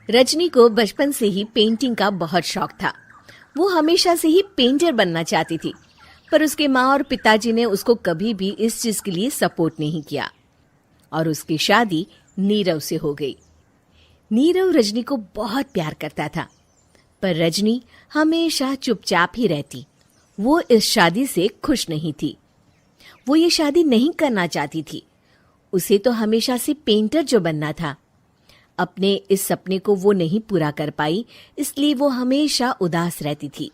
रजनी को बचपन से ही पेंटिंग का बहुत शौक था। वो हमेशा से ही पेंटर बनना चाहती थी, पर उसके माँ और पिताजी ने उसको कभी भी इस चीज के लिए सपोर्ट नहीं किया और उसकी शादी नीरव से हो गई। नीरव रजनी को बहुत प्यार करता था, पर रजनी हमेशा चुपचाप ही रहती। वो इस शादी से खुश नहीं थी। वो ये शादी नहीं करना चाहती थी। उसे तो हमेशा से पेंटर जो बनना था। अपने इस सपने को वो नहीं पूरा कर पाई, इसलिए वो हमेशा उदास रहती थी।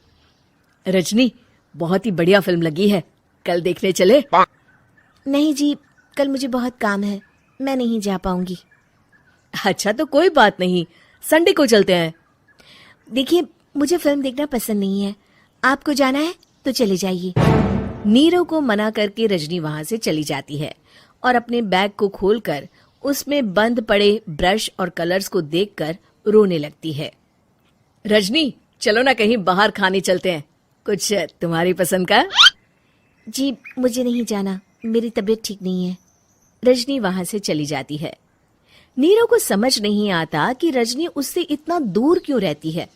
रजनी, बहुत ही बढ़िया फिल्म लगी है, कल देखने चले? नहीं जी, कल मुझे बहुत काम है, मैं नहीं जा पाऊंगी। अच्छा तो कोई बात नहीं, संडे को चलते हैं। देखिए, मुझे फिल्म देखना पसंद नहीं है। आपको जाना है तो चले जाइए। नीरव को मना करके रजनी वहां से चली जाती है और अपने बैग को खोलकर उसमें बंद पड़े ब्रश और कलर्स को देखकर रोने लगती है। रजनी, चलो ना कहीं बाहर खाने चलते हैं, कुछ तुम्हारी पसंद का। जी, मुझे नहीं जाना, मेरी तबीयत ठीक नहीं है। रजनी वहां से चली जाती है। नीरव को समझ नहीं आता कि रजनी उससे इतना दूर क्यों रहती है।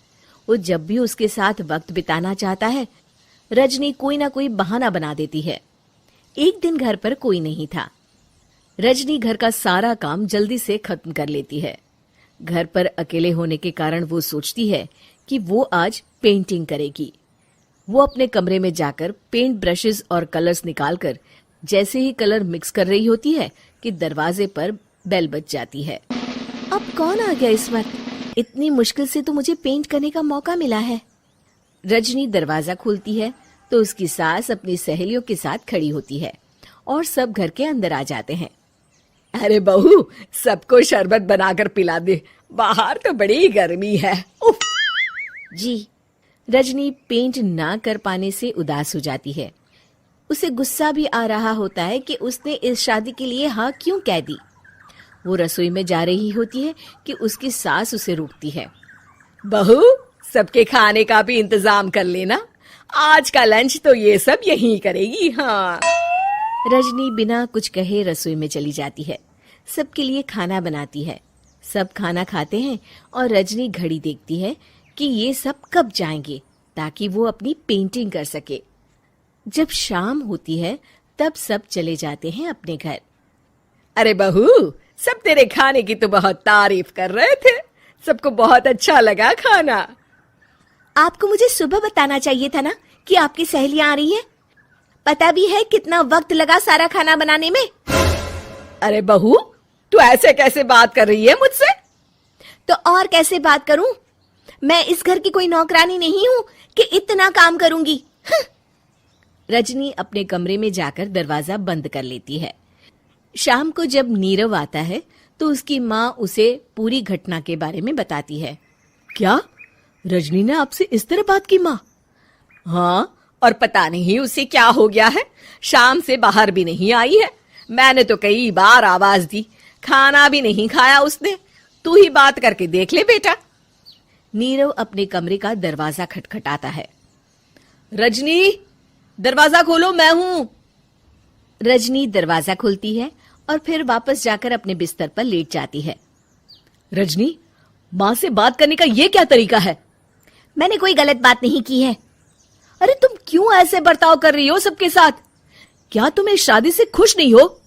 वो जब भी उसके साथ वक्त बिताना चाहता है, रजनी कोई ना कोई बहाना बना देती है। एक दिन घर पर कोई नहीं था। रजनी घर का सारा काम जल्दी से खत्म कर लेती है। घर पर अकेले होने के कारण वो सोचती है कि वो आज पेंटिंग करेगी। वो अपने कमरे में जाकर पेंट ब्रशेस और कलर्स निकालकर जैसे ही कलर मिक्स कर रही होती है कि दरवाजे पर बेल बज जाती है। अब कौन आ गया इस वक्त? इतनी मुश्किल से तो मुझे पेंट करने का मौका मिला है। रजनी दरवाजा खोलती है तो उसकी सास अपनी सहेलियों के साथ खड़ी होती है और सब घर के अंदर आ जाते हैं। अरे बहू, सबको शरबत बनाकर पिला दे, बाहर तो बड़ी गर्मी है। उफ। जी। रजनी पेंट ना कर पाने से उदास हो जाती है। उसे गुस्सा भी आ रहा होता है कि उसने इस शादी के लिए हाँ क्यों कह दी। वो रसोई में जा रही होती है कि उसकी सास उसे रोकती है। बहू, सबके खाने का भी इंतजाम कर लेना, आज का लंच तो ये सब यहीं करेगी। हाँ। रजनी बिना कुछ कहे रसोई में चली जाती है। सबके लिए खाना बनाती है। सब खाना खाते हैं और रजनी घड़ी देखती है कि ये सब कब जाएंगे ताकि वो अपनी पेंटिंग कर सके। जब शाम होती है तब सब चले जाते हैं अपने घर। अरे बहू, सब तेरे खाने की तो बहुत तारीफ कर रहे थे, सबको बहुत अच्छा लगा खाना। आपको मुझे सुबह बताना चाहिए था ना कि आपकी सहेलियां आ रही हैं। पता भी है कितना वक्त लगा सारा खाना बनाने में। अरे बहू, तू ऐसे कैसे बात कर रही है मुझसे? तो और कैसे बात करूं? मैं इस घर की कोई नौकरानी नहीं हूं कि इतना काम करूंगी। रजनी अपने कमरे में जाकर दरवाजा बंद कर लेती है। शाम को जब नीरव आता है तो उसकी माँ उसे पूरी घटना के बारे में बताती है। क्या रजनी ने आपसे इस तरह बात की माँ? हाँ, और पता नहीं उसे क्या हो गया है, शाम से बाहर भी नहीं आई है। मैंने तो कई बार आवाज दी, खाना भी नहीं खाया उसने। तू ही बात करके देख ले बेटा। नीरव अपने कमरे का दरवाजा खटखटाता है। रजनी, दरवाजा खोलो, मैं हूं। रजनी दरवाजा खोलती है और फिर वापस जाकर अपने बिस्तर पर लेट जाती है। रजनी, माँ से बात करने का ये क्या तरीका है? मैंने कोई गलत बात नहीं की है। अरे तुम क्यों ऐसे बर्ताव कर रही हो सबके साथ? क्या तुम इस शादी से खुश नहीं हो?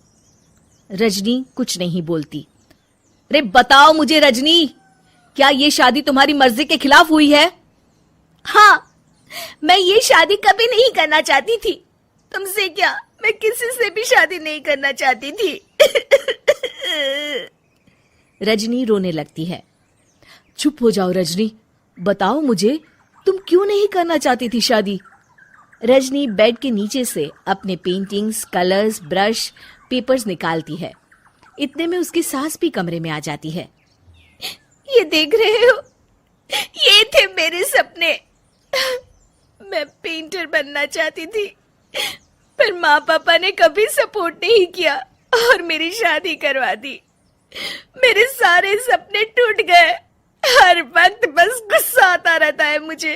रजनी कुछ नहीं बोलती। अरे बताओ मुझे रजनी, क्या ये शादी तुम्हारी मर्जी के खिलाफ हुई है? हाँ, मैं ये शादी कभी नहीं करना चाहती थी। तुमसे क्या, मैं किसी से भी शादी नहीं करना चाहती थी। रजनी रोने लगती है। चुप हो जाओ रजनी, बताओ मुझे, तुम क्यों नहीं करना चाहती थी शादी? रजनी बेड के नीचे से अपने पेंटिंग्स, कलर्स, ब्रश, पेपर्स निकालती है। इतने में उसकी सास भी कमरे में आ जाती है। ये देख रहे हो, ये थे मेरे सपने। मैं पेंटर बनना चाहती थी, पर माँ पापा ने कभी सपोर्ट नहीं किया और मेरी शादी करवा दी। मेरे सारे सपने टूट गए। हर वक्त बस गुस्सा आता रहता है मुझे।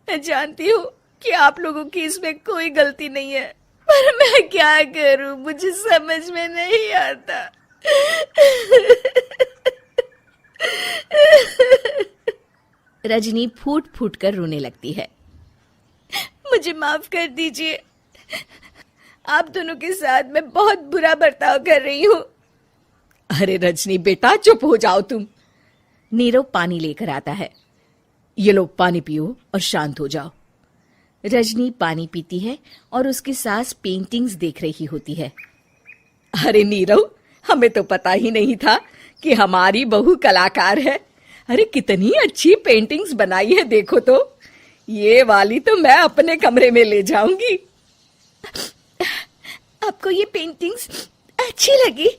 मैं जानती हूँ कि आप लोगों की इसमें कोई गलती नहीं है, पर मैं क्या करूँ, मुझे समझ में नहीं आता। रजनी फूट फूट कर रोने लगती है। मुझे माफ कर दीजिए, आप दोनों के साथ मैं बहुत बुरा बर्ताव कर रही हूँ। अरे रजनी बेटा, चुप हो जाओ तुम। नीरव पानी लेकर आता है। ये लो पानी पियो और शांत हो जाओ। रजनी पानी पीती है और उसकी सास पेंटिंग्स देख रही होती है। अरे नीरव, हमें तो पता ही नहीं था कि हमारी बहू कलाकार है। अरे कितनी अच्छी पेंटिंग्स बनाई है, देखो तो। ये वाली तो मैं अपने कमरे में ले जाऊंगी। आपको ये पेंटिंग्स अच्छी लगी?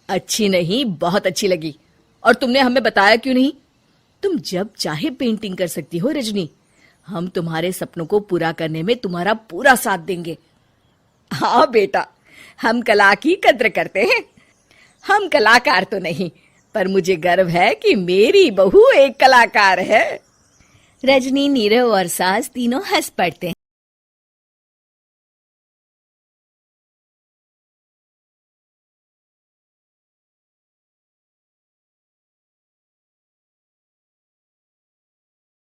अच्छी नहीं, बहुत अच्छी लगी। और तुमने हमें बताया क्यों नहीं? तुम जब चाहे पेंटिंग कर सकती हो रजनी। हम तुम्हारे सपनों को पूरा करने में तुम्हारा पूरा साथ देंगे। हाँ बेटा, हम कला की कद्र करते हैं। हम कलाकार तो नहीं, पर मुझे गर्व है कि मेरी बहू एक कलाकार है। रजनी, नीरव और सास तीनों हंस पड़ते हैं।